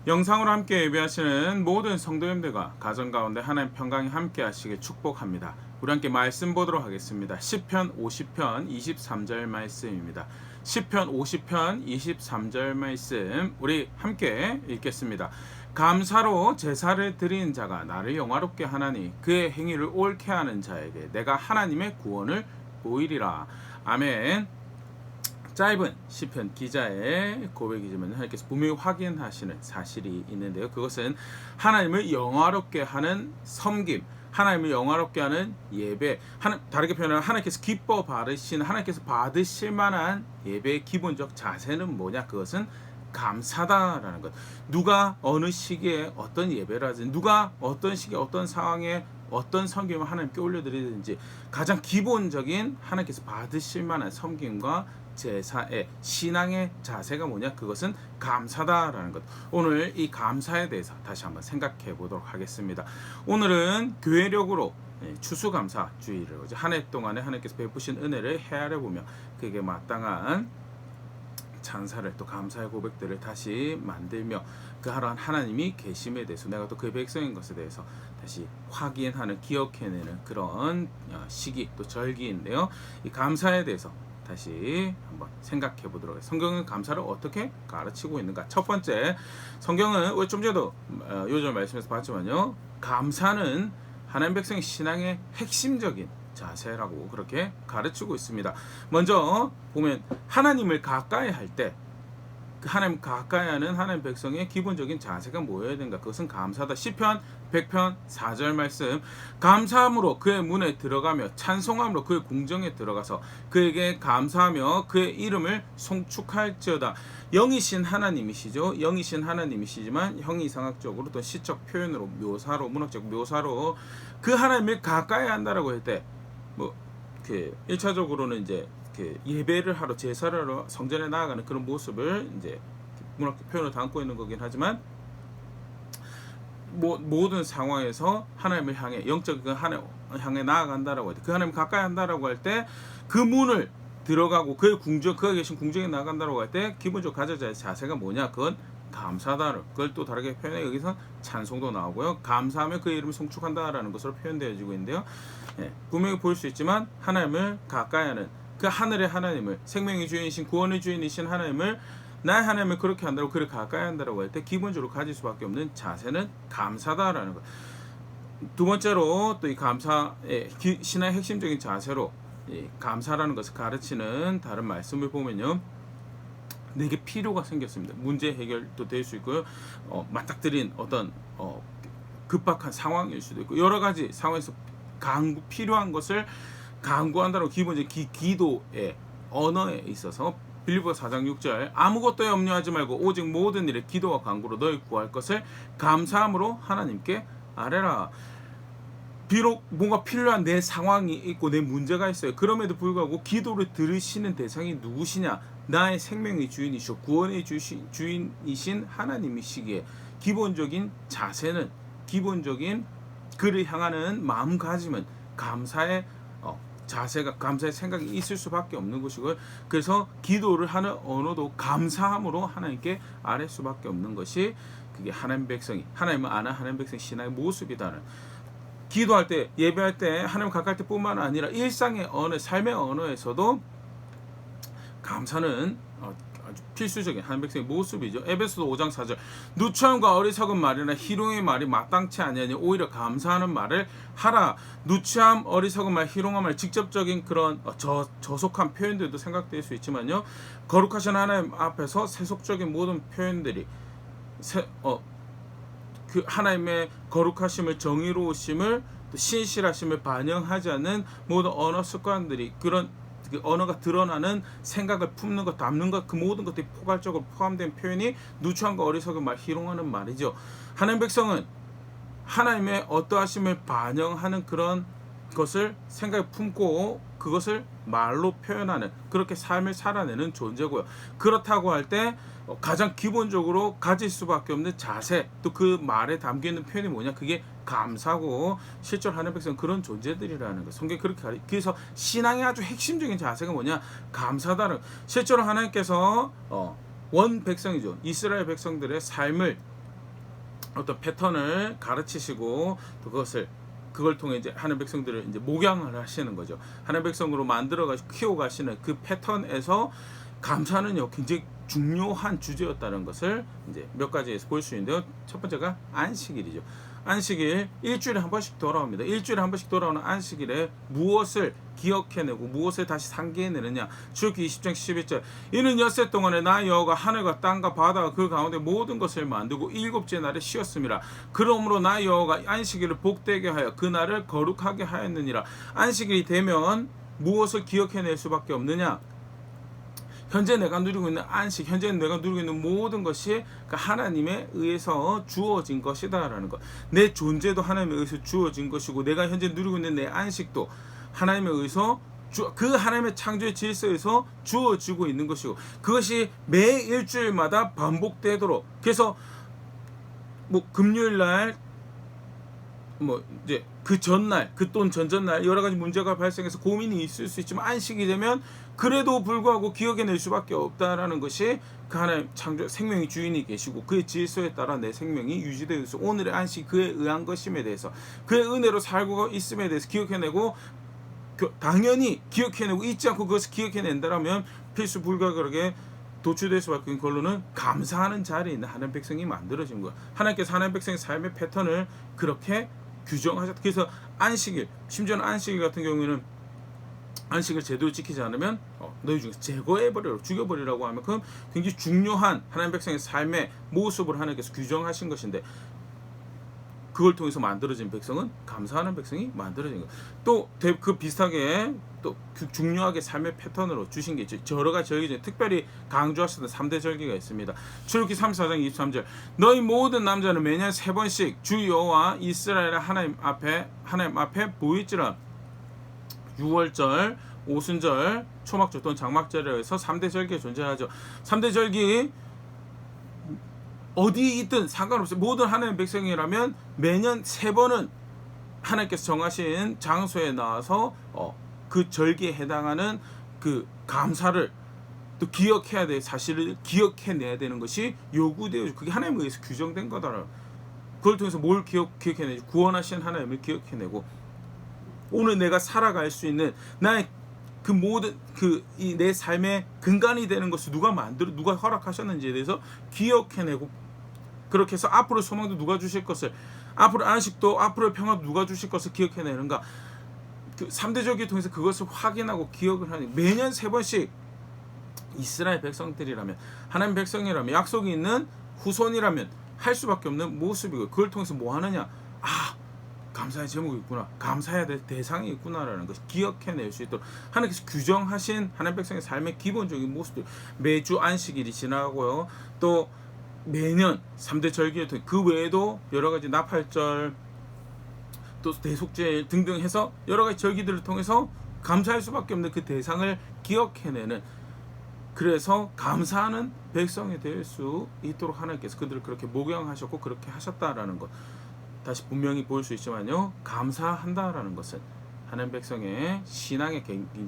영상으로 함께 예배하시는 모든 성도님들과 가정 가운데 하나님 평강이 함께 하시길 축복합니다. 우리 함께 말씀 보도록 하겠습니다. 시편 50편 23절 말씀입니다. 시편 50편 23절 말씀 우리 함께 읽겠습니다. 감사로 제사를 드린 자가 나를 영화롭게 하나니 그의 행위를 옳게 하는 자에게 내가 하나님의 구원을 보이리라. 아멘. 짧은 시편 기자의 고백이지만 하나님께서 분명히 확인하시는 사실이 있는데요. 그것은 하나님을 영화롭게 하는 섬김, 하나님을 영화롭게 하는 예배, 다르게 표현하면 하나님께서 기뻐 받으시는, 하나님께서 받으실 만한 예배의 기본적 자세는 뭐냐? 그것은 감사다라는 것. 누가 어느 시기에 어떤 예배를 하든지, 누가 어떤 시기에 어떤 상황에 어떤 섬김을 하나님께 올려드리든지 가장 기본적인 하나님께서 받으실 만한 섬김과 제사의 신앙의 자세가 뭐냐? 그것은 감사다라는 것. 오늘 이 감사에 대해서 다시 한번 생각해 보도록 하겠습니다. 오늘은 교회력으로 추수감사주의를 한 해 동안에 하나님께서 베푸신 은혜를 헤아려 보며 그에게 마땅한 찬사를 또 감사의 고백들을 다시 만들며 그 하루한 하나님이 계심에 대해서 내가 또 그의 백성인 것에 대해서 다시 확인하는, 기억해내는 그런 시기 또 절기인데요. 이 감사에 대해서 다시 한번 생각해 보도록 하겠습니다. 성경은 감사를 어떻게 가르치고 있는가? 첫 번째, 성경은 좀 전에도 요절 말씀에서 봤지만요, 감사는 하나님 백성의 신앙의 핵심적인 자세라고 그렇게 가르치고 있습니다. 먼저 보면 하나님을 가까이 할 때 그 하나님 가까이 하는 하나님 백성의 기본적인 자세가 뭐여야 되는가? 그것은 감사다. 시편 100편 4절 말씀, 감사함으로 그의 문에 들어가며 찬송함으로 그의 궁정에 들어가서 그에게 감사하며 그의 이름을 송축할지어다. 영이신 하나님이시죠. 영이신 하나님이시지만 형이상학적으로 또 시적 표현으로 묘사로, 문학적 묘사로 그 하나님을 가까이 한다라고 할 때 그 1차적으로는 이제 예배를 하러, 제사를 하러 성전에 나아가는 그런 모습을 이제 문학적 표현을 담고 있는 거긴 하지만, 모든 상황에서 하나님을 향해 영적 하나님 향해 나아간다라고 할 때, 그 하나님 가까이 한다라고 할 때 그 문을 들어가고 그의 궁정, 그가 계신 궁정에 나간다라고 할 때 기본적으로 가져야 할 자세가 뭐냐? 그건 감사다. 그걸 또 다르게 표현해 여기서 찬송도 나오고요. 감사하며 그의 이름을 송축한다라는 것으로 표현되어지고 있는데요. 분명히 볼 수 있지만 하나님을 가까이 하는 그 하늘의 하나님을, 생명의 주인이신, 구원의 주인이신 하나님을, 나의 하나님을 그렇게 한다고, 그를 가까이 한다고 할 때 기본적으로 가질 수밖에 없는 자세는 감사다라는 것. 두 번째로 또 이 감사의 신앙의 핵심적인 자세로 이 감사라는 것을 가르치는 다른 말씀을 보면요, 내게 필요가 생겼습니다. 문제 해결도 될 수 있고요, 맞닥뜨린 어떤 급박한 상황일 수도 있고, 여러 가지 상황에서 필요한 것을 간구한다고 기본적인 기도의 언어에 있어서 빌립보서 4장 6절, 아무것도 염려하지 말고 오직 모든 일에 기도와 간구로 너희 구할 것을 감사함으로 하나님께 아뢰라. 비록 뭔가 필요한 내 상황이 있고 내 문제가 있어요. 그럼에도 불구하고 기도를 들으시는 대상이 누구시냐? 나의 생명의 주인이시오, 구원의 주인이신 하나님이시기에 기본적인 자세는, 기본적인 그를 향하는 마음가짐은 감사의 자세가, 감사의 생각이 있을 수밖에 없는 것이고요. 그래서 기도를 하는 언어도 감사함으로 하나님께 아뢰 수밖에 없는 것이, 그게 하나님 백성이, 하나님을 아는 하나님 백성 신앙의 모습이다는. 기도할 때, 예배할 때, 하나님 가까이 할 때뿐만 아니라 일상의 언어, 삶의 언어에서도 감사는 아주 필수적인 하나님 백성의 모습이죠. 에베소서 5장 4절, 누추함과 어리석은 말이나 희롱의 말이 마땅치 아니하니 오히려 감사하는 말을 하라. 누추함, 어리석은 말, 희롱한 말, 직접적인 그런 저속한 표현들도 생각될 수 있지만요, 거룩하신 하나님 앞에서 세속적인 모든 표현들이 그 하나님의 거룩하심을, 정의로우심을, 또 신실하심을 반영하지 않는 모든 언어 습관들이, 그런 언어가 드러나는 생각을 품는 것, 담는 것, 그 모든 것들이 포괄적으로 포함된 표현이 누추함과 어리석은 말, 희롱하는 말이죠. 하나님 백성은 하나님의 어떠하심을 반영하는 그런 것을 생각에 품고 그것을 말로 표현하는, 그렇게 삶을 살아내는 존재고요. 그렇다고 할 때 가장 기본적으로 가질 수밖에 없는 자세, 또 그 말에 담겨있는 표현이 뭐냐? 그게 감사고, 실제로 하나님 백성은 그런 존재들이라는 거. 성경이 그렇게 그래서 신앙의 아주 핵심적인 자세가 뭐냐? 감사다는. 실제로 하나님께서 원 백성이죠, 이스라엘 백성들의 삶을 어떤 패턴을 가르치시고 또 그걸 통해 이제 하나님 백성들을 이제 목양을 하시는 거죠. 하나님 백성으로 만들어가지고 키워가시는 그 패턴에서 감사는요 굉장히 중요한 주제였다는 것을 이제 몇 가지에서 볼 수 있는데요. 첫 번째가 안식일이죠. 안식일 일주일에 한 번씩 돌아옵니다. 일주일에 한 번씩 돌아오는 안식일에 무엇을 기억해내고 무엇을 다시 상기해내느냐. 출애굽기 20장 11절 이는 엿새 동안에 나 여호와가 하늘과 땅과 바다와 그 가운데 모든 것을 만들고 일곱째 날에 쉬었음이라. 그러므로 나 여호와가 안식일을 복되게 하여 그 날을 거룩하게 하였느니라. 안식일이 되면 무엇을 기억해낼 수밖에 없느냐. 현재 내가 누리고 있는 안식, 현재 내가 누리고 있는 모든 것이 하나님에 의해서 주어진 것이다라는 것. 내 존재도 하나님에 의해서 주어진 것이고 내가 현재 누리고 있는 내 안식도 하나님에 의해서 그 하나님의 창조의 질서에서 주어지고 있는 것이고 그것이 매 일주일마다 반복되도록 그래서 뭐 금요일날 뭐 이제 그 전날, 그 또는 전전날 여러 가지 문제가 발생해서 고민이 있을 수 있지만 안식이 되면 그래도 불구하고 기억해낼 수밖에 없다라는 것이 그 하나님 창조 생명의 주인이 계시고 그의 질서에 따라 내 생명이 유지되어 있어 오늘의 안식이 그에 의한 것임에 대해서 그의 은혜로 살고 있음에 대해서 기억해내고 당연히 기억해내고 잊지 않고 그것을 기억해낸다라면 필수 불가결하게 도출될 수밖에 없는 걸로는 감사하는 자리에 있는 하나님 백성이 만들어진 거야. 하나님께서 하나님 백성의 삶의 패턴을 그렇게 규정하셨다. 그래서 안식일, 심지어는 안식일 같은 경우에는 안식을 제대로 지키지 않으면 너희 중에서 제거해버리라고 죽여버리라고 하면 그건 굉장히 중요한 하나님 백성의 삶의 모습을 하나님께서 규정하신 것인데 그걸 통해서 만들어진 백성은 감사하는 백성이 만들어진 것. 또 그 비슷하게 또 중요하게 삶의 패턴으로 주신 게 있죠. 여러 가지 절기 중에 특별히 강조하셨던 3대 절기가 있습니다. 출애굽기 34장 23절 너희 모든 남자는 매년 3번씩 주 여호와 이스라엘의 하나님 앞에 보일지라. 6월절, 오순절, 초막절 또는 장막절이라고 해서 3대 절기가 존재하죠. 3대 절기 어디 있든 상관없어요. 모든 하나님의 백성이라면 매년 3번은 하나님께서 정하신 장소에 나와서 그 절기에 해당하는 그 감사를 또 기억해야 될 사실을 기억해내야 되는 것이 요구되어 그게 하나님에 의해서 규정된 거다. 그걸 통해서 뭘 기억해내지? 구원하신 하나님을 기억해내고 오늘 내가 살아갈 수 있는 나의 그 모든 이 내 삶의 근간이 되는 것을 누가 허락하셨는지에 대해서 기억해내고 그렇게 해서 앞으로 소망도 누가 주실 것을 앞으로 안식도 앞으로 평화도 누가 주실 것을 기억해내는가. 그 3대 절기 통해서 그것을 확인하고 기억을 하니 매년 3번씩 이스라엘 백성들이라면 하나님 백성이라면 약속이 있는 후손이라면 할 수밖에 없는 모습이고 그걸 통해서 뭐 하느냐. 감사의 제목이 있구나. 감사해야 될 대상이 있구나라는 것을 기억해낼 수 있도록 하나님께서 규정하신 하나님 백성의 삶의 기본적인 모습들 매주 안식일이 지나고요. 또 매년 3대 절기를 통해 그 외에도 여러 가지 나팔절 또 대속절 등등 해서 여러 가지 절기들을 통해서 감사할 수밖에 없는 그 대상을 기억해내는 그래서 감사하는 백성이 될 수 있도록 하나님께서 그들을 그렇게 목양하셨고 그렇게 하셨다라는 것 다시 분명히 볼 수 있지만요. 감사한다라는 것은 하나님 백성의 신앙의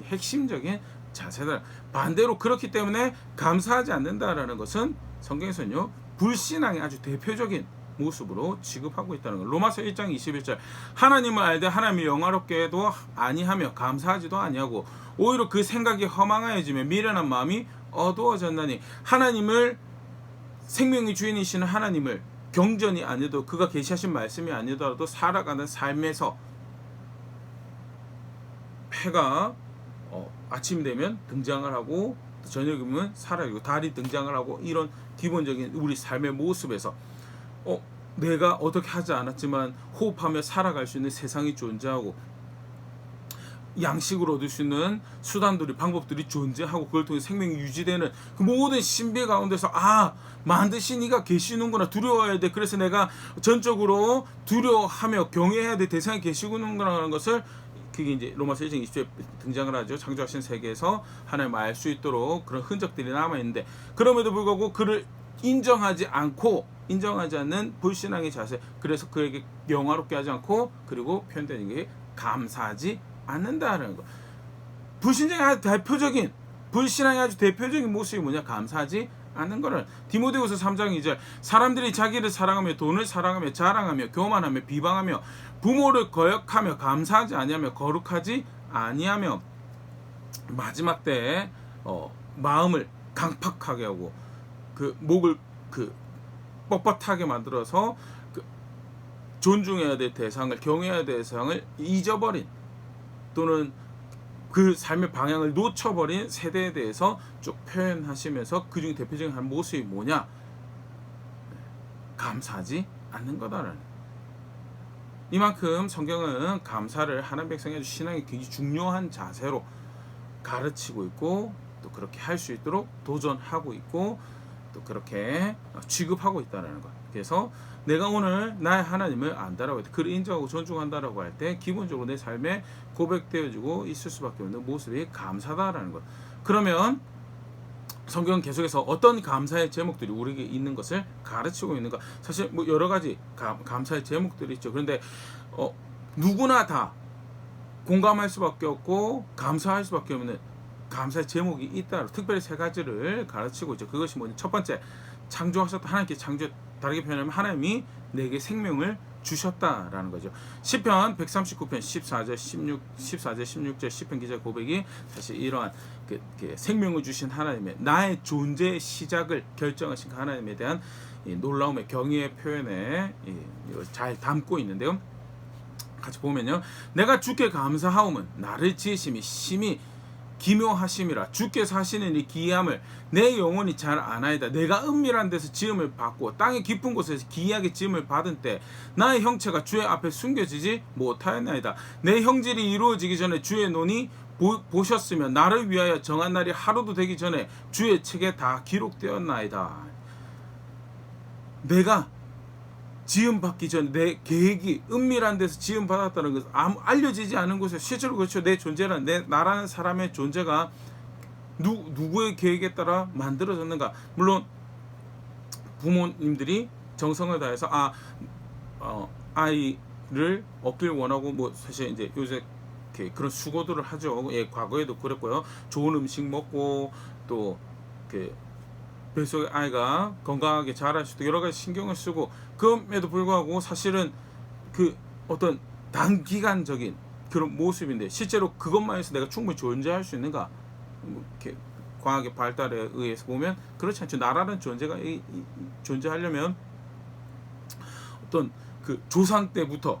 핵심적인 자세다. 반대로 그렇기 때문에 감사하지 않는다라는 것은 성경에서는요. 불신앙의 아주 대표적인 모습으로 취급하고 있다는 것. 로마서 1장 21절 하나님을 알되 하나님을 영화롭게도 아니하며 감사하지도 아니하고 오히려 그 생각이 허망하여지며 미련한 마음이 어두워졌나니 하나님을 생명의 주인이시는 하나님을 경전이 아니어도 그가 계시하신 말씀이 아니더라도 살아가는 삶에서 해가 아침 되면 등장을 하고 저녁이면 사라지고 달이 등장을 하고 이런 기본적인 우리 삶의 모습에서 내가 어떻게 하지 않았지만 호흡하며 살아갈 수 있는 세상이 존재하고 양식을 얻을 수 있는 수단들이 방법들이 존재하고 그걸 통해 생명이 유지되는 그 모든 신비 가운데서 만드신 이가 계시는구나. 두려워해야 돼. 그래서 내가 전적으로 두려워하며 경외해야 돼. 대상이 계시는구나라는 것을 그게 이제 로마서 1장 20절에 등장을 하죠. 창조하신 세계에서 하나님을 알 수 있도록 그런 흔적들이 남아있는데 그럼에도 불구하고 그를 인정하지 않는 불신앙의 자세 그래서 그에게 영화롭게 하지 않고 그리고 표현되는 게 감사하지 않는다라는 것. 불신앙의 아주 대표적인 불신앙의 아주 대표적인 모습이 뭐냐? 감사하지 않는 거를. 디모데후서 3장 2절 사람들이 자기를 사랑하며 돈을 사랑하며 자랑하며 교만하며 비방하며 부모를 거역하며 감사하지 아니하며 거룩하지 아니하며 마지막 때에 마음을 강팍하게 하고 그 목을 그 뻣뻣하게 만들어서 그 존중해야 될 대상을 경외해야 될 대상을 잊어버린 또는 그 삶의 방향을 놓쳐버린 세대에 대해서 쭉 표현하시면서 그중 대표적인 한 모습이 뭐냐? 감사하지 않는 거다라는. 이만큼 성경은 감사를 하나님 백성의 신앙의 굉장히 중요한 자세로 가르치고 있고 또 그렇게 할 수 있도록 도전하고 있고 또 그렇게 취급하고 있다는 것. 그래서 내가 오늘 나의 하나님을 안다라고 할 때, 그를 인정하고 존중한다라고 할 때 기본적으로 내 삶에 고백되어지고 있을 수밖에 없는 모습이 감사다라는 것. 그러면 성경은 계속해서 어떤 감사의 제목들이 우리에게 있는 것을 가르치고 있는가? 사실 뭐 여러 가지 감사의 제목들이 있죠. 그런데 누구나 다 공감할 수밖에 없고 감사할 수밖에 없는 감사의 제목이 있다. 특별히 세 가지를 가르치고 있죠. 그것이 뭐냐? 첫 번째, 창조하셨다. 하나님께 창조, 다르게 표현하면 하나님이 내게 생명을 주셨다라는 거죠. 시편 139편 14절 16절 시편 기자 고백이 사실 이러한 그 생명을 주신 하나님의 나의 존재의 시작을 결정하신 하나님에 대한 이 놀라움의 경의의 표현에 잘 담고 있는데요. 같이 보면요. 내가 주께 감사하오면 나를 지으심이 심히 기묘하심이라. 주께서 하시는 이 기이함을 내 영혼이 잘 아나이다. 내가 은밀한 데서 지음을 받고 땅의 깊은 곳에서 기이하게 지음을 받은 때 나의 형체가 주의 앞에 숨겨지지 못하였나이다. 내 형질이 이루어지기 전에 주의 눈이 보셨으면 나를 위하여 정한 날이 하루도 되기 전에 주의 책에 다 기록되었나이다. 내가 지음받기 전에 내 계획이 은밀한 데서 지음받았다는 것은 알려지지 않은 곳에 실제로 그렇죠. 내 존재란 나라는 사람의 존재가 누구의 계획에 따라 만들어졌는가. 물론 부모님들이 정성을 다해서 아이를 얻길 원하고 뭐 사실 이제 요새 그런 수고들을 하죠. 예, 과거에도 그랬고요. 좋은 음식 먹고 또 뱃속의 아이가 건강하게 자랄 수 있도록 여러 가지 신경을 쓰고, 그럼에도 불구하고 사실은 그 어떤 단기간적인 그런 모습인데 실제로 그것만 해서 내가 충분히 존재할 수 있는가? 이렇게 과학의 발달에 의해서 보면 그렇지 않죠. 나라는 존재가 존재하려면 어떤 그 조상 때부터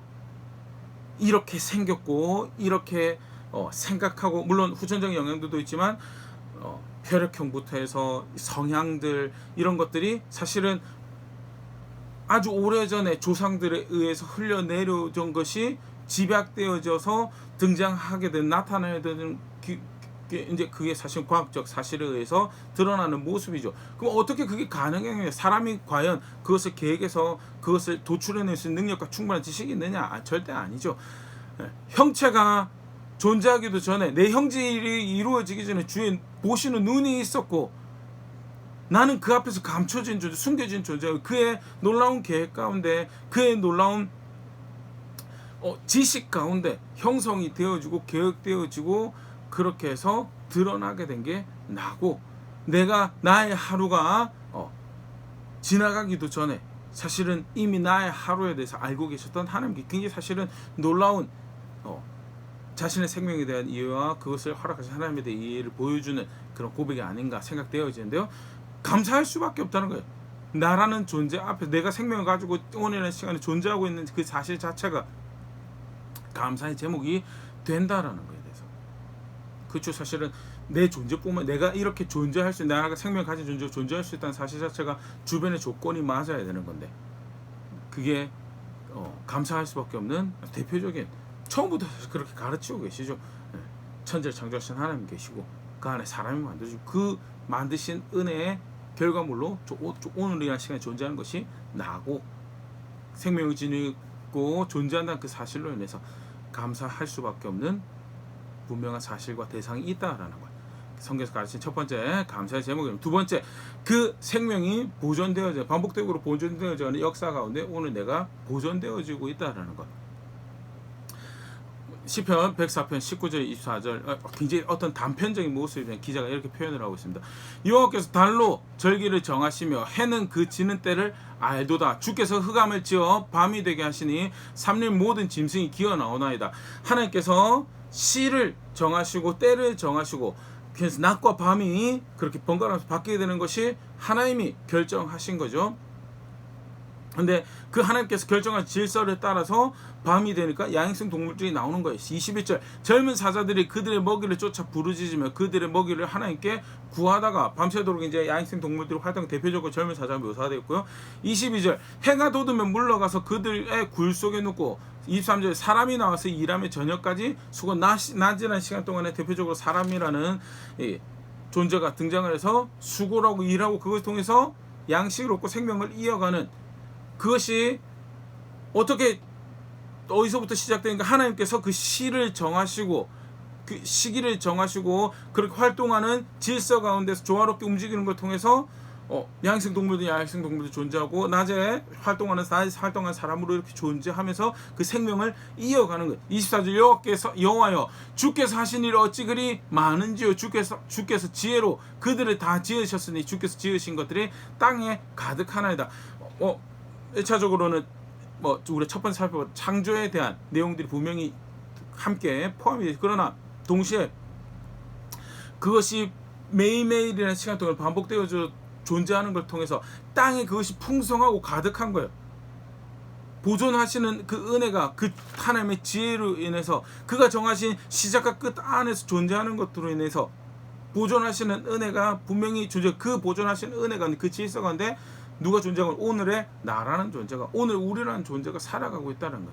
이렇게 생겼고 이렇게 생각하고, 물론 후천적인 영향들도 있지만 혈액형부터 해서 성향들 이런 것들이 사실은 아주 오래전에 조상들에 의해서 흘러내려온 것이 집약되어져서 등장하게 된, 나타나야 되는 이제 그게 사실 과학적 사실에 의해서 드러나는 모습이죠. 그럼 어떻게 그게 가능해요? 사람이 과연 그것을 계획해서 그것을 도출해낼 수 있는 능력과 충분한 지식이 있느냐? 절대 아니죠. 형체가 존재하기도 전에, 내 형질이 이루어지기 전에 주의 보시는 눈이 있었고, 나는 그 앞에서 감춰진 존재, 숨겨진 존재, 그의 놀라운 계획 가운데, 그의 놀라운 지식 가운데 형성이 되어지고 계획되어지고 그렇게 해서 드러나게 된 게 나고, 나의 하루가 지나가기도 전에 사실은 이미 나의 하루에 대해서 알고 계셨던 하나님께 굉장히 사실은 놀라운 자신의 생명에 대한 이해와 그것을 허락하신 하나님에 대한 이해를 보여주는 그런 고백이 아닌가 생각되어지는데요. 감사할 수밖에 없다는 거예요. 나라는 존재 앞에 내가 생명을 가지고 오늘의 시간에 존재하고 있는 그 사실 자체가 감사의 제목이 된다라는 거에 대해서. 그렇죠. 사실은 내 존재뿐만, 내가 이렇게 존재할 수, 내가 생명을 가진 존재로 존재할 수 있다는 사실 자체가 주변의 조건이 맞아야 되는 건데, 그게 감사할 수밖에 없는 대표적인, 처음부터 그렇게 가르치고 계시죠. 천지를 창조하신 하나님 계시고 그 안에 사람이 만들어지고 그 만드신 은혜의 결과물로 오늘이라는 시간에 존재하는 것이 나고 생명을 지니고 존재한다는 그 사실로 인해서 감사할 수밖에 없는 분명한 사실과 대상이 있다라는 거예요. 성경에서 가르친 첫 번째 감사의 제목입니다. 두 번째, 그 생명이 보존되어져 반복적으로 보존되어지는 역사 가운데 오늘 내가 보존되어지고 있다라는 것. 시편 104편 19절 24절 굉장히 어떤 단편적인 모습에 기자가 이렇게 표현을 하고 있습니다. 여호와께서 달로 절기를 정하시며 해는 그 지는 때를 알도다. 주께서 흑암을 지어 밤이 되게 하시니 삼릴 모든 짐승이 기어 나오나이다. 하나님께서 시를 정하시고 때를 정하시고 그래서 낮과 밤이 그렇게 번갈아서 바뀌게 되는 것이 하나님이 결정하신 거죠. 근데 그 하나님께서 결정한 질서를 따라서 밤이 되니까 야행성 동물들이 나오는 거예요. 21절 젊은 사자들이 그들의 먹이를 쫓아 부르짖으며 그들의 먹이를 하나님께 구하다가 밤새도록 이제 야행성 동물들의 활동 대표적으로 젊은 사자가 묘사되어 있고요. 22절 해가 돋으면 물러가서 그들의 굴 속에 눕고 23절 사람이 나와서 일하며 저녁까지 수고 낮이라는 시간 동안에 대표적으로 사람이라는 존재가 등장을 해서 수고를 하고 일하고 그걸 통해서 양식을 얻고 생명을 이어가는 그것이 어떻게 어디서부터 시작되는가 하나님께서 그 시를 정하시고 그 시기를 정하시고 그렇게 활동하는 질서 가운데서 조화롭게 움직이는 걸 통해서 야행성 동물들 야행성 동물도 존재하고 낮에 활동하는 사람으로 이렇게 존재하면서 그 생명을 이어가는 거예요. 24절 여호와여 주께서 하신 일 어찌 그리 많은지요. 주께서 지혜로 그들을 다 지으셨으니 주께서 지으신 것들이 땅에 가득하나이다. 1차적으로는 우리 첫 번째 살펴본 창조에 대한 내용들이 분명히 함께 포함이 되죠. 그러나 동시에 그것이 매일매일이라는 시간 동안 반복되어져 존재하는 걸 통해서 땅에 그것이 풍성하고 가득한 거예요. 보존하시는 그 은혜가 그 하나님의 지혜로 인해서 그가 정하신 시작과 끝 안에서 존재하는 것들로 인해서 보존하시는 은혜가 분명히 그 보존하시는 은혜가 그 질서 가운데 누가 존재하고 오늘의 나라는 존재가 오늘 우리라는 존재가 살아가고 있다는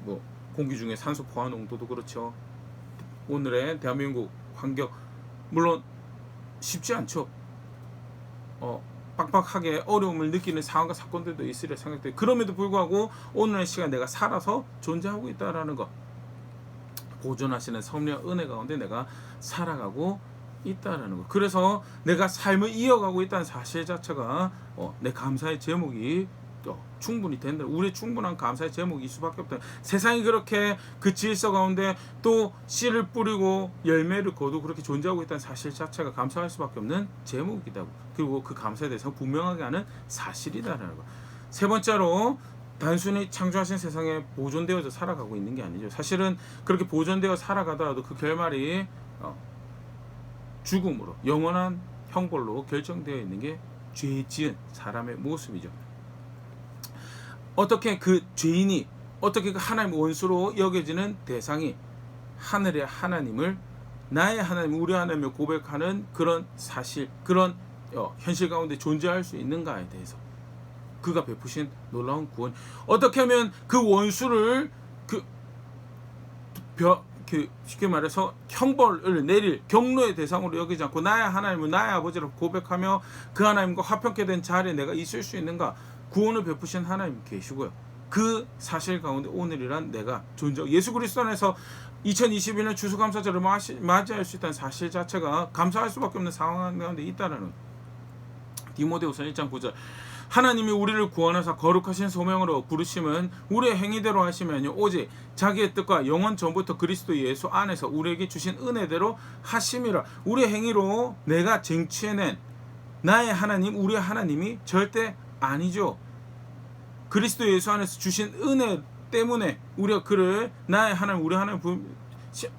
거예요. 공기 중에 산소 포화 농도도 그렇죠. 오늘의 대한민국 환경 물론 쉽지 않죠. 빡빡하게 어려움을 느끼는 상황과 사건들도 있으리라 생각돼요. 그럼에도 불구하고 오늘의 시간 내가 살아서 존재하고 있다라는 것, 보존하시는 섭리와 은혜 가운데 내가 살아가고 있다라는 것. 그래서 내가 삶을 이어가고 있다는 사실 자체가 내 감사의 제목이 충분히 된다. 우리의 충분한 감사의 제목이 있을 수밖에 없다. 세상이 그렇게 그 질서 가운데 또 씨를 뿌리고 열매를 거두고 그렇게 존재하고 있다는 사실 자체가 감사할 수밖에 없는 제목이다. 그리고 그 감사에 대해서 분명하게 하는 사실이다라는 것. 세 번째로 단순히 창조하신 세상에 보존되어서 살아가고 있는 게 아니죠. 사실은 그렇게 보존되어 살아가더라도 그 결말이 죽음으로 영원한 형벌로 결정되어 있는 게 죄 지은 사람의 모습이죠. 어떻게 그 죄인이 어떻게 그 하나님의 원수로 여겨지는 대상이 하늘의 하나님을 나의 하나님 우리 하나님을 고백하는 그런 사실 그런 현실 가운데 존재할 수 있는가에 대해서 그가 베푸신 놀라운 구원 어떻게 하면 그 원수를 쉽게 말해서 형벌을 내릴 경로의 대상으로 여기지 않고 나의 하나님을 나의 아버지로 고백하며 그 하나님과 화평케 된 자리에 내가 있을 수 있는가. 구원을 베푸신 하나님 계시고요. 그 사실 가운데 오늘이란 내가 예수 그리스도 안에서 2021년 추수감사절을 맞이할 수 있다는 사실 자체가 감사할 수밖에 없는 상황 가운데 있다는 디모데후서 1장 9절 하나님이 우리를 구원하사 거룩하신 소명으로 부르심은 우리의 행위대로 하시면요 오직 자기의 뜻과 영원 전부터 그리스도 예수 안에서 우리에게 주신 은혜대로 하심이라. 우리의 행위로 내가 쟁취해낸 나의 하나님 우리의 하나님이 절대 아니죠. 그리스도 예수 안에서 주신 은혜 때문에 우리가 그를 나의 하나님 우리 하나님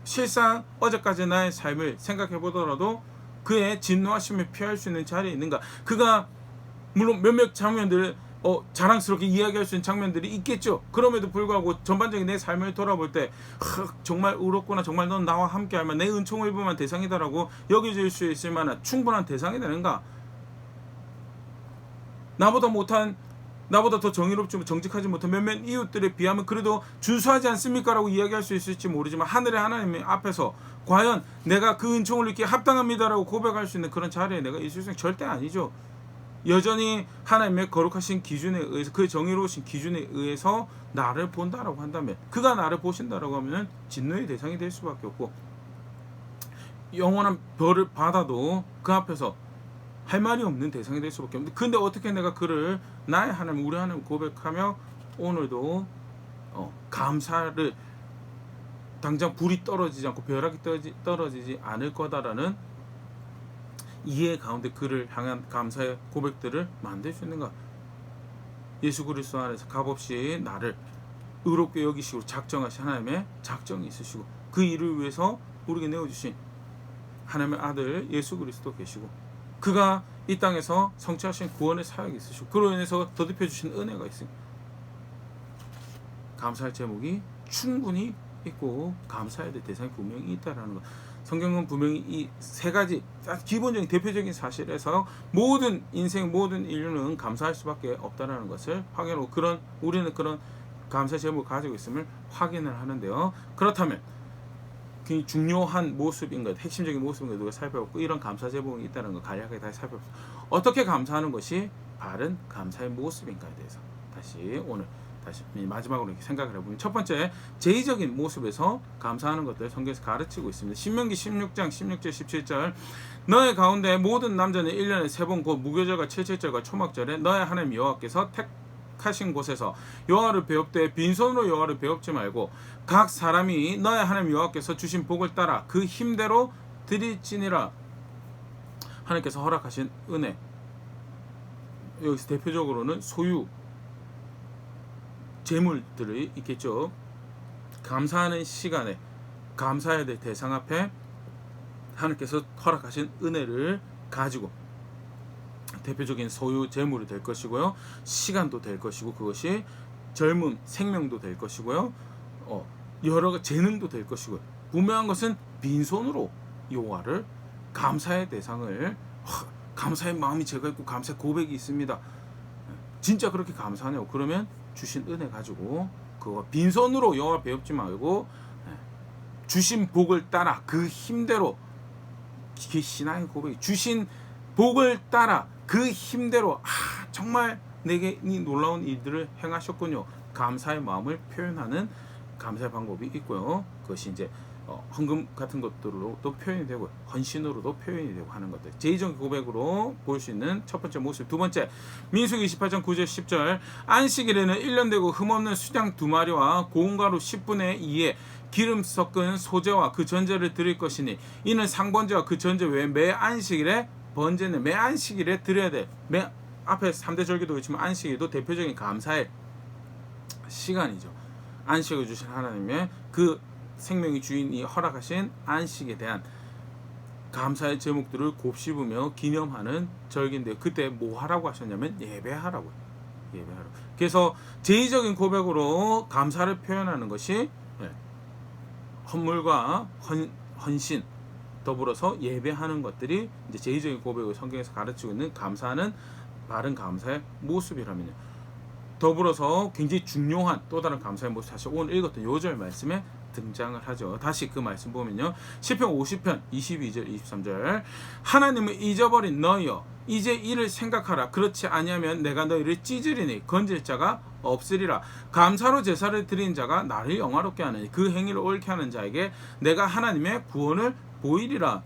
실상 어제까지 나의 삶을 생각해 보더라도 그의 진노하심을 피할 수 있는 자리에 있는가. 그가 물론 몇몇 장면들 자랑스럽게 이야기할 수 있는 장면들이 있겠죠. 그럼에도 불구하고 전반적인 내 삶을 돌아볼 때 정말 의롭구나 정말 넌 나와 함께 할만 내 은총을 입을 대상이다라고 여겨질 수 있을 만한 충분한 대상이 되는가. 나보다 더 정의롭지 정직하지 못한 몇몇 이웃들에 비하면 그래도 준수하지 않습니까? 라고 이야기할 수 있을지 모르지만 하늘의 하나님 앞에서 과연 내가 그 은총을 입기에 합당합니다라고 고백할 수 있는 그런 자리에 내가 있을 수 있는 절대 아니죠. 여전히 하나님의 거룩하신 기준에 의해서 그의 정의로우신 기준에 의해서 나를 본다라고 한다면 그가 나를 보신다라고 하면 진노의 대상이 될 수밖에 없고 영원한 벌을 받아도 그 앞에서 할 말이 없는 대상이 될 수밖에 없는데 근데 어떻게 내가 그를 나의 하나님 우리 하나님 고백하며 오늘도 감사를 당장 불이 떨어지지 않고 벼락이 떨어지지 않을 거다라는 이해 가운데 그를 향한 감사의 고백들을 만들 수 있는가? 예수 그리스도 안에서 값없이 나를 의롭게 여기시고 작정하신 하나님의 작정이 있으시고 그 일을 위해서 우리에게 내어주신 하나님의 아들 예수 그리스도 계시고 그가 이 땅에서 성취하신 구원의 사역이 있으시고 그로 인해서 더듬혀 주신 은혜가 있습니다. 감사할 제목이 충분히 있고 감사해야 될 대상이 분명히 있다라는 것. 성경은 분명히 이 세 가지 기본적인 대표적인 사실에서 모든 인생 모든 인류는 감사할 수밖에 없다라는 것을 확인하고 우리는 그런 감사 제목을 가지고 있음을 확인을 하는데요. 그렇다면 굉장히 중요한 모습인 것, 핵심적인 모습인 것 우리가 살펴봤고 이런 감사 제목이 있다는 걸 간략하게 다시 살펴봤습니다. 어떻게 감사하는 것이 바른 감사의 모습인가에 대해서 오늘 마지막으로 이렇게 생각을 해보면 첫 번째 제의적인 모습에서 감사하는 것들 성경에서 가르치고 있습니다. 신명기 16장 16절 17절 너의 가운데 모든 남자는 1년에 3번 곧 무교절과 칠칠절과 초막절에 너의 하나님 여호와께서 택하신 곳에서 여호와를 배웁되 빈손으로 여호와를 배웁지 말고 각 사람이 너의 하나님 여호와께서 주신 복을 따라 그 힘대로 드릴지니라. 하나님께서 허락하신 은혜, 여기서 대표적으로는 소유 재물들이 있겠죠. 감사하는 시간에 감사해야 될 대상 앞에 하나님께서 허락하신 은혜를 가지고 대표적인 소유 재물이 될 것이고요. 시간도 될 것이고 그것이 젊음, 생명도 될 것이고요. 여러 재능도 될 것이고요. 분명한 것은 빈손으로 여호와를 감사의 대상을 감사의 마음이 제가 있고 감사의 고백이 있습니다. 진짜 그렇게 감사하냐고 그러면 주신 은혜 가지고 그거 빈손으로 여호와 배웁지 말고 주신 복을 따라 그 힘대로 이게 신앙의 고백이 주신 복을 따라 그 힘대로 정말 내게 이 놀라운 일들을 행하셨군요. 감사의 마음을 표현하는 감사의 방법이 있고요. 그것이 이제 헌금 같은 것들로도 표현이 되고 헌신으로도 표현이 되고 하는 것들 제의적인 고백으로 볼 수 있는 첫 번째 모습. 두 번째 민수기 28장 9절 10절 안식일에는 1년 되고 흠없는 수양 2마리와 고운 가루 10분의 2에 기름 섞은 소제와 그 전제를 드릴 것이니 이는 상번제와 그 전제 외에 매 안식일에 번제는 매 안식일에 드려야 돼. 매 앞에 3대 절기도 그렇지만 안식일도 대표적인 감사의 시간이죠. 안식을 주신 하나님의 그 생명의 주인이 허락하신 안식에 대한 감사의 제목들을 곱씹으며 기념하는 절기인데 그때 뭐 하라고 하셨냐면 예배하라고요. 예배하라고. 그래서 제의적인 고백으로 감사를 표현하는 것이 헌물과 헌신 더불어서 예배하는 것들이 이제 제의적인 고백을 성경에서 가르치고 있는 감사하는 바른 감사의 모습이라면요. 더불어서 굉장히 중요한 또 다른 감사의 모습 사실 오늘 읽었던 요절 말씀에 등장을 하죠. 다시 그 말씀 보면요. 시편 50편 22절 23절 하나님을 잊어버린 너희여 이제 이를 생각하라. 그렇지 아니하면 내가 너희를 찢으리니 건질 자가 없으리라. 감사로 제사를 드린 자가 나를 영화롭게 하느니 그 행위를 옳게 하는 자에게 내가 하나님의 구원을 보이리라.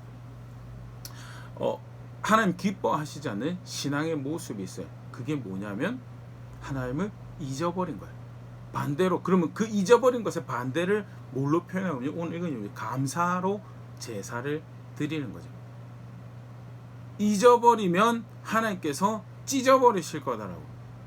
하나님 기뻐하시지 않는 신앙의 모습이 있어요. 그게 뭐냐면 하나님을 잊어버린 거예요. 반대로 그러면 그 잊어버린 것의 반대를 뭘로 표현하면 오늘 이건 감사로 제사를 드리는 거죠. 잊어버리면 하나님께서 찢어버리실 거다라고.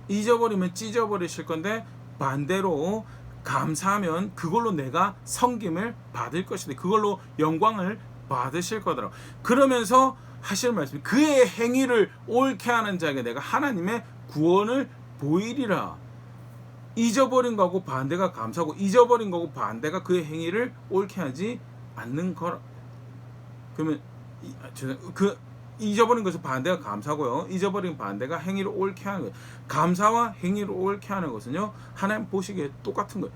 잊어버리면 찢어버리실 건데 반대로 감사하면 그걸로 내가 섬김을 받을 것인데 그걸로 영광을 받으실 거다라고. 그러면서 하시는 말씀이 그의 행위를 옳게 하는 자에게 내가 하나님의 구원을 보이리라. 잊어버린 거하고 반대가 감사고 잊어버린 거고 반대가 그의 행위를 옳게 하지 않는 거라. 그러면 그 잊어버린 것은 반대가 감사고요. 잊어버린 반대가 행위를 옳게 하는 거예요. 감사와 행위를 옳게 하는 것은요. 하나님 보시기에 똑같은 거예요.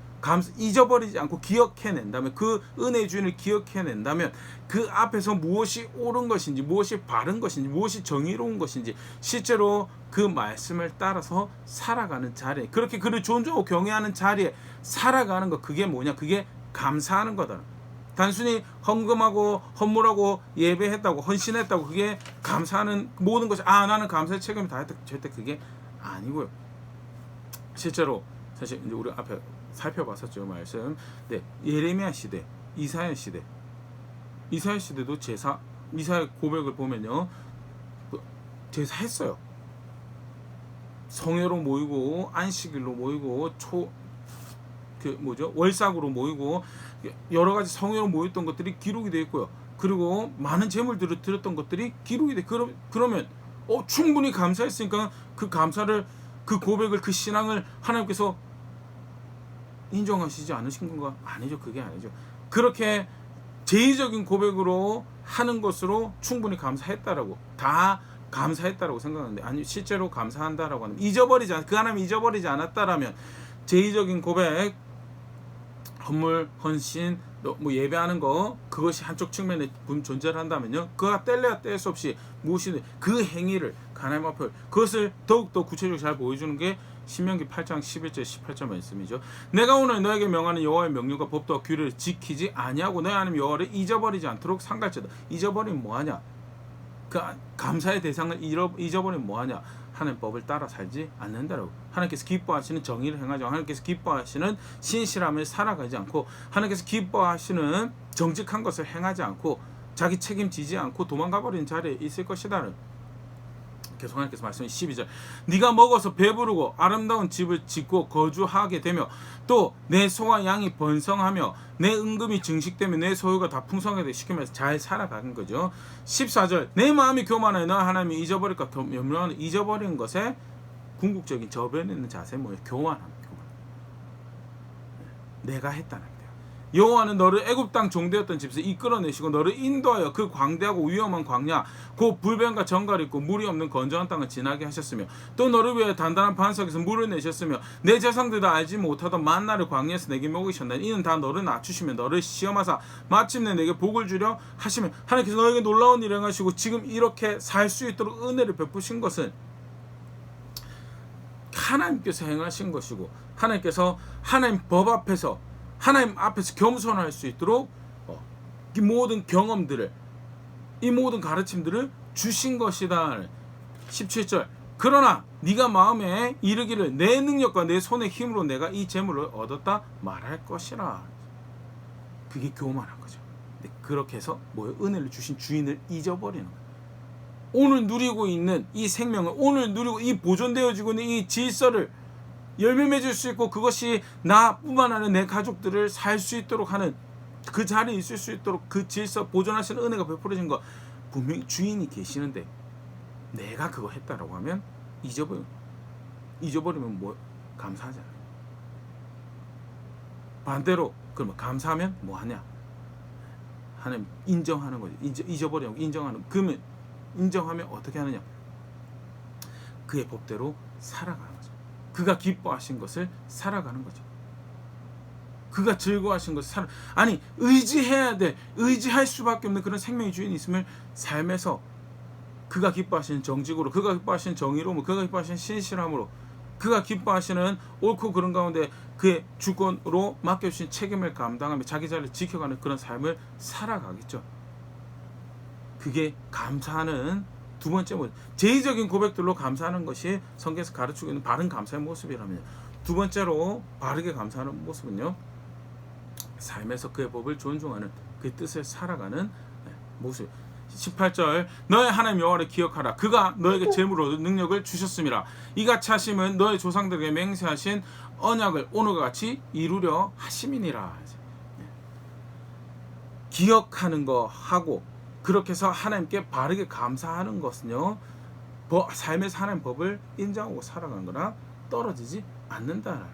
잊어버리지 않고 기억해낸다면 그 은혜의 주인을 기억해낸다면 그 앞에서 무엇이 옳은 것인지 무엇이 바른 것인지 무엇이 정의로운 것인지 실제로 그 말씀을 따라서 살아가는 자리에 그렇게 그를 존중하고 경외하는 자리에 살아가는 것 그게 뭐냐 그게 감사하는 거다. 단순히 헌금하고 헌물하고 예배했다고 헌신했다고 그게 감사하는 모든 것이 나는 감사의 책임을 다했다 절대 그게 아니고요. 실제로 사실 이제 우리 앞에 살펴봤었죠 말씀. 네, 예레미야 시대 이사야 시대도 제사, 이사야 고백을 보면요, 제사했어요. 성회로 모이고 안식일로 모이고 월삭으로 모이고 여러 가지 성회로 모였던 것들이 기록이 되어 있고요. 그리고 많은 제물들을 드렸던 것들이 기록이 돼. 그러면 충분히 감사했으니까 그 감사를, 그 고백을, 그 신앙을 하나님께서 인정하시지 않으신 건가? 아니죠. 그게 아니죠. 그렇게 제의적인 고백으로 하는 것으로 충분히 감사했다라고, 다 감사했다라고 생각하는데, 아니 실제로 감사한다라고 하면 그 하나님 잊어버리지 않았다라면 제의적인 고백, 헌물, 헌신, 예배하는 거, 그것이 한쪽 측면에 존재를 한다면요, 그가 뗄래야 뗄 수 없이 무엇이든 그 행위를 하나님 앞에, 그것을 더욱더 구체적으로 잘 보여주는 게 신명기 8장 11절 18절 말씀이죠. 내가 오늘 너에게 명하는 여호와의 명령과 법도와 규례를 지키지 아니하고 너의 하나님 여호와를 잊어버리지 않도록 삼갈지어다. 잊어버리면 뭐하냐? 그 감사의 대상을 잊어버리면 뭐하냐? 하나님 법을 따라 살지 않는다라고. 하나님께서 기뻐하시는 정의를 행하지 않고, 하나님께서 기뻐하시는 신실함을 살아가지 않고, 하나님께서 기뻐하시는 정직한 것을 행하지 않고, 자기 책임지지 않고 도망가버리는 자리에 있을 것이다. 계속 하나님께서 말씀해 12절, 네가 먹어서 배부르고 아름다운 집을 짓고 거주하게 되며 또 내 소와 양이 번성하며 내 은금이 증식되며 내 소유가 다 풍성하게 시키면서 잘 살아가는 거죠. 14절, 내 마음이 교만하여 너 하나님이 잊어버릴까 염려하는, 잊어버리는 것에 궁극적인 저변에 있는 자세 뭐예요? 교만함. 내가 했다는 거예요. 여호와는 너를 애굽 땅 종되었던 집에서 이끌어내시고 너를 인도하여 그 광대하고 위험한 광야 곧 불변과 정갈이 있고 물이 없는 건조한 땅을 지나게 하셨으며 또 너를 위해 단단한 반석에서 물을 내셨으며 내 조상들도 알지 못하던 만나를 광야에서 내게 먹이셨나니 이는 다 너를 낮추시며 너를 시험하사 마침내 내게 복을 주려 하시며, 하나님께서 너에게 놀라운 일을 행하시고 지금 이렇게 살 수 있도록 은혜를 베푸신 것은 하나님께서 행하신 것이고, 하나님께서 하나님 법 앞에서, 하나님 앞에서 겸손할 수 있도록 이 모든 경험들을, 이 모든 가르침들을 주신 것이다. 17절, 그러나 네가 마음에 이르기를 내 능력과 내 손의 힘으로 내가 이 재물을 얻었다 말할 것이라. 그게 교만한 거죠. 그렇게 해서 은혜를 주신 주인을 잊어버리는 거예요. 오늘 누리고 있는 이 생명을, 오늘 누리고 이 보존되어지고 있는 이 질서를 열매 맺을 수 있고, 그것이 나뿐만 아니라 내 가족들을 살 수 있도록 하는, 그 자리에 있을 수 있도록 그 질서 보존하시는 은혜가 베풀어진 거, 분명히 주인이 계시는데 내가 그거 했다라고 하면 잊어버리면 감사하잖아요. 반대로 그러면 감사하면 뭐하냐? 하나님 인정하는 거죠. 잊어버리고 인정하는. 그러면 인정하면 어떻게 하느냐? 그의 법대로 살아가는 거죠. 그가 기뻐하신 것을 살아가는 거죠. 그가 즐거워하신 것을 아니 의지해야 돼, 의지할 수밖에 없는 그런 생명의 주인이 있음을 삶에서 그가 기뻐하시는 정직으로, 그가 기뻐하시는 정의로, 그가 기뻐하시는 신실함으로, 그가 기뻐하시는 옳고 그른 가운데 그의 주권으로 맡겨주신 책임을 감당하며 자기 자리를 지켜가는 그런 삶을 살아가겠죠. 그게 감사하는 두 번째 모습. 제의적인 고백들로 감사하는 것이 성경에서 가르치고 있는 바른 감사의 모습이라면요, 두 번째로 바르게 감사하는 모습은요, 삶에서 그의 법을 존중하는, 그의 뜻을 살아가는 모습. 18절, 너의 하나님 여호와를 기억하라. 그가 너에게 재물로 능력을 주셨음이라. 이같이 하심은 너의 조상들에게 맹세하신 언약을 오늘과 같이 이루려 하심이니라. 기억하는 거 하고, 그렇게 해서 하나님께 바르게 감사하는 것은요, 삶에서 하나님 법을 인정하고 살아가는 거나 떨어지지 않는다.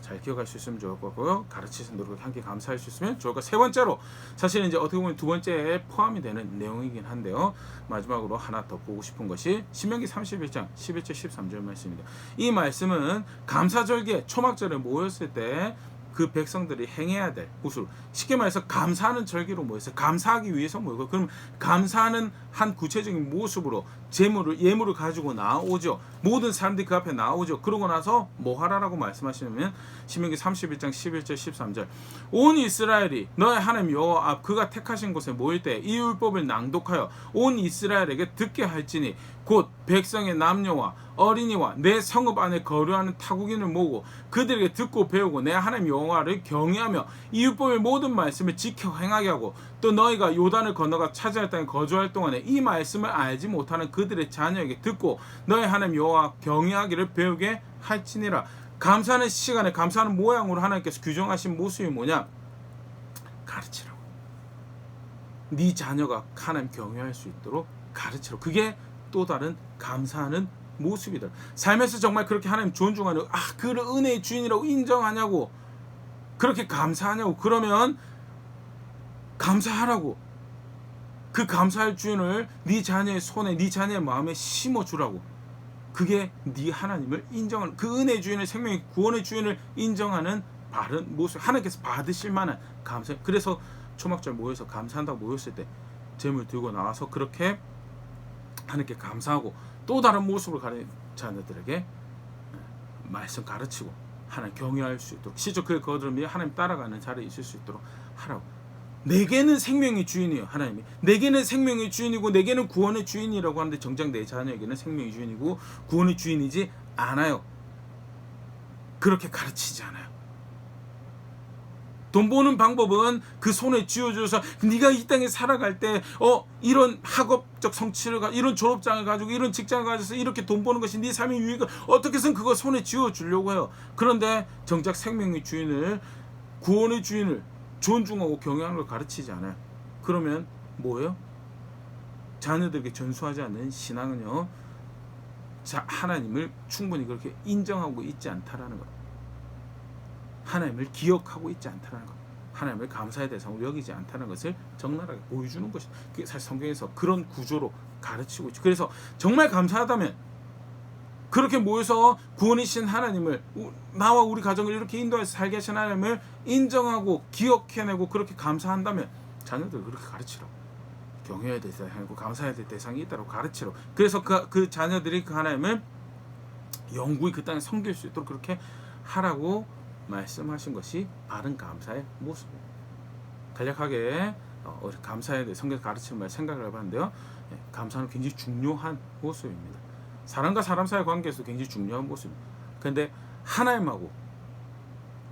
잘 기억할 수 있으면 좋을 것 같고요. 가르치신 노력을 함께 감사할 수 있으면 좋을 것 같아요. 세 번째로, 사실은 이제 어떻게 보면 두 번째에 포함이 되는 내용이긴 한데요, 마지막으로 하나 더 보고 싶은 것이 신명기 31장 11절 13절 말씀입니다. 이 말씀은 감사절기에 초막절에 모였을 때 그 백성들이 행해야 될 모습, 쉽게 말해서 감사하는 절기로 모였어요. 감사하기 위해서 모이고, 그럼 감사하는 한 구체적인 모습으로 예물을 가지고 나오죠. 모든 사람들이 그 앞에 나오죠. 그러고 나서 뭐 하라라고 말씀하시면 신명기 31장 11절 13절 온 이스라엘이 너의 하나님 여호와 앞 그가 택하신 곳에 모일 때 이 율법을 낭독하여 온 이스라엘에게 듣게 할지니 곧 백성의 남녀와 어린이와 내 성읍 안에 거류하는 타국인을 모으고 그들에게 듣고 배우고 내 하나님 여호와를 경외하며 이 율법의 모든 말씀을 지켜 행하게 하고 또 너희가 요단을 건너가 차지할 땅에 거주할 동안에 이 말씀을 알지 못하는 그들의 자녀에게 듣고 너희 하나님 여호와 경외하기를 배우게 할지니라. 감사하는 시간에 감사하는 모양으로 하나님께서 규정하신 모습이 뭐냐? 가르치라고. 네 자녀가 하나님 경외할 수 있도록 가르치라고. 그게 또 다른 감사하는 모습이다. 삶에서 정말 그렇게 하나님 존중하는 그를 은혜의 주인이라고 인정하냐고, 그렇게 감사하냐고. 그러면 감사하라고. 그 감사할 주인을 네 자녀의 손에, 네 자녀의 마음에 심어주라고. 그게 네 하나님을 인정하는, 그 은혜의 주인을, 생명의 구원의 주인을 인정하는 바른 모습, 하나님께서 받으실 만한 감사. 그래서 초막절 모여서 감사한다고 모였을 때 제물 들고 나와서 그렇게 하나님께 감사하고 또 다른 모습으로 가는 자녀들에게 말씀 가르치고 하나님 경외할 수 있도록, 실제 그의 거듭이 하나님 따라가는 자리에 있을 수 있도록 하라고. 내게는 생명의 주인이에요. 하나님이 내게는 생명의 주인이고 내게는 구원의 주인이라고 하는데 정작 내 자녀에게는 생명의 주인이고 구원의 주인이지 않아요. 그렇게 가르치지 않아요. 돈 버는 방법은 그 손에 쥐어줘서 네가 이 땅에 살아갈 때 이런 학업적 성취를 이런 졸업장을 가지고 이런 직장을 가져서 이렇게 돈 버는 것이 네 삶의 유익을 어떻게 해서는 그거 손에 쥐어주려고 해요. 그런데 정작 생명의 주인을, 구원의 주인을 존중하고 경외하는 걸 가르치지 않아요. 그러면 뭐예요? 자녀들에게 전수하지 않는 신앙은요, 하나님을 충분히 그렇게 인정하고 있지 않다라는 것, 하나님을 기억하고 있지 않다는 것, 하나님을 감사의 대상으로 여기지 않다는 것을 적나라하게 보여주는 것이, 그게 사실 성경에서 그런 구조로 가르치고 있죠. 그래서 정말 감사하다면 그렇게 모여서 구원이신 하나님을, 나와 우리 가정을 이렇게 인도해서 살게 하신 하나님을 인정하고 기억해내고 그렇게 감사한다면 자녀들 그렇게 가르치라고. 경외해야 될 대상이고 감사해야 될 대상이 있다고 가르치라고. 그래서 그 자녀들이 그 하나님을 영구히 그 땅에 섬길 수 있도록 그렇게 하라고 말씀하신 것이 바른 감사의 모습입니다. 간략하게 우리 감사에 대해 성경 가르치는 말 생각을 해봤는데요. 감사는 굉장히 중요한 모습입니다. 사람과 사람 사이의 관계에서 굉장히 중요한 모습입니다. 그런데 하나님하고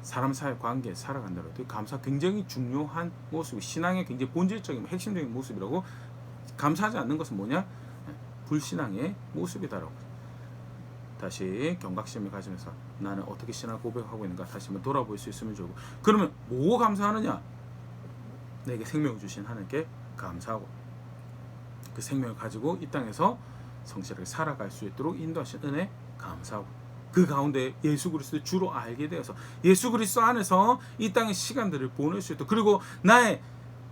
사람 사이의 관계에 살아간다고 해도 감사 굉장히 중요한 모습이, 신앙의 굉장히 본질적인 핵심적인 모습이라고. 감사하지 않는 것은 뭐냐? 불신앙의 모습이다라고. 다시 경각심을 가지면서 나는 어떻게 신앙을 고백하고 있는가 다시 한번 돌아볼 수 있으면 좋고. 그러면 뭐 감사하느냐? 내게 생명을 주신 하나님께 감사하고 그 생명을 가지고 이 땅에서 성실하게 살아갈 수 있도록 인도하신 은혜 감사하고, 그 가운데 예수 그리스도를 주로 알게 되어서 예수 그리스도 안에서 이 땅의 시간들을 보낼 수 있도록, 그리고 나의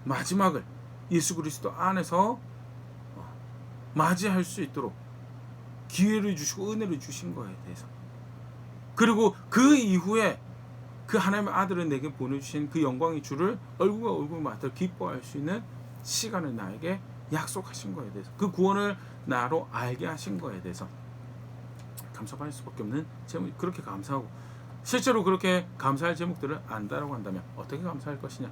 마지막을 예수 그리스도 안에서 맞이할 수 있도록 기회를 주시고 은혜를 주신 거에 대해서, 그리고 그 이후에 그 하나님의 아들을 내게 보내주신 그 영광의 주를 얼굴과 얼굴 맞들 기뻐할 수 있는 시간을 나에게 약속하신 거에 대해서, 그 구원을 나로 알게 하신 거에 대해서 감사받을 수밖에 없는 제목. 그렇게 감사하고 실제로 그렇게 감사할 제목들을 안다라고 한다면 어떻게 감사할 것이냐?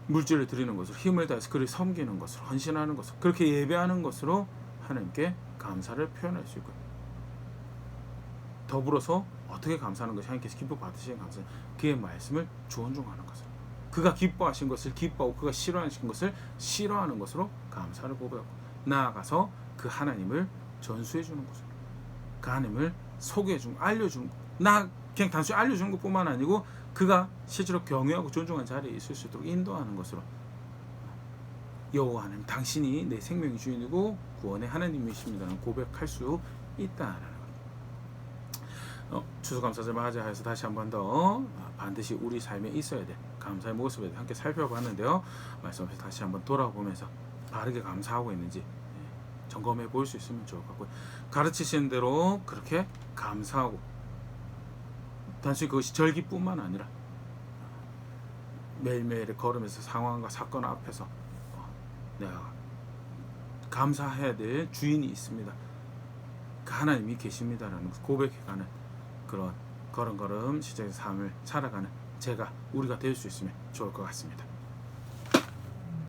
물질을 드리는 것으로, 힘을 다해서 그를 섬기는 것으로, 헌신하는 것으로, 그렇게 예배하는 것으로 하나님께 감사를 표현할 수 있고요. 더불어서 어떻게 감사하는 것이 하나님께서 기뻐 받으시는 감사, 그의 말씀을 존중하는 것으로, 그가 기뻐하신 것을 기뻐하고 그가 싫어하신 것을 싫어하는 것으로 감사를 고백하고, 나아가서 그 하나님을 전수해 주는 것으로, 그 하나님을 소개해 주는, 알려주는, 나 그냥 단순히 알려주는 것뿐만 아니고 그가 실제로 경외하고 존중하는 자리에 있을 수 있도록 인도하는 것으로, 여호와 하나님 당신이 내 생명의 주인이고 구원의 하나님이십니다라는 고백할 수 있다라는 추수감사절 맞이하여서 다시 한 번 더 반드시 우리 삶에 있어야 될 감사의 모습에 함께 살펴봤는데요. 말씀에서 다시 한번 돌아보면서 바르게 감사하고 있는지 점검해 볼 수 있으면 좋을 것 같고요. 가르치신 대로 그렇게 감사하고, 단순히 그것이 절기뿐만 아니라 매일매일의 걸음에서 상황과 사건 앞에서 내가 감사해야 될 주인이 있습니다. 그 하나님이 계십니다라는 것을 고백해가는 그런 걸음걸음 시작의 삶을 살아가는 우리가 될 수 있으면 좋을 것 같습니다.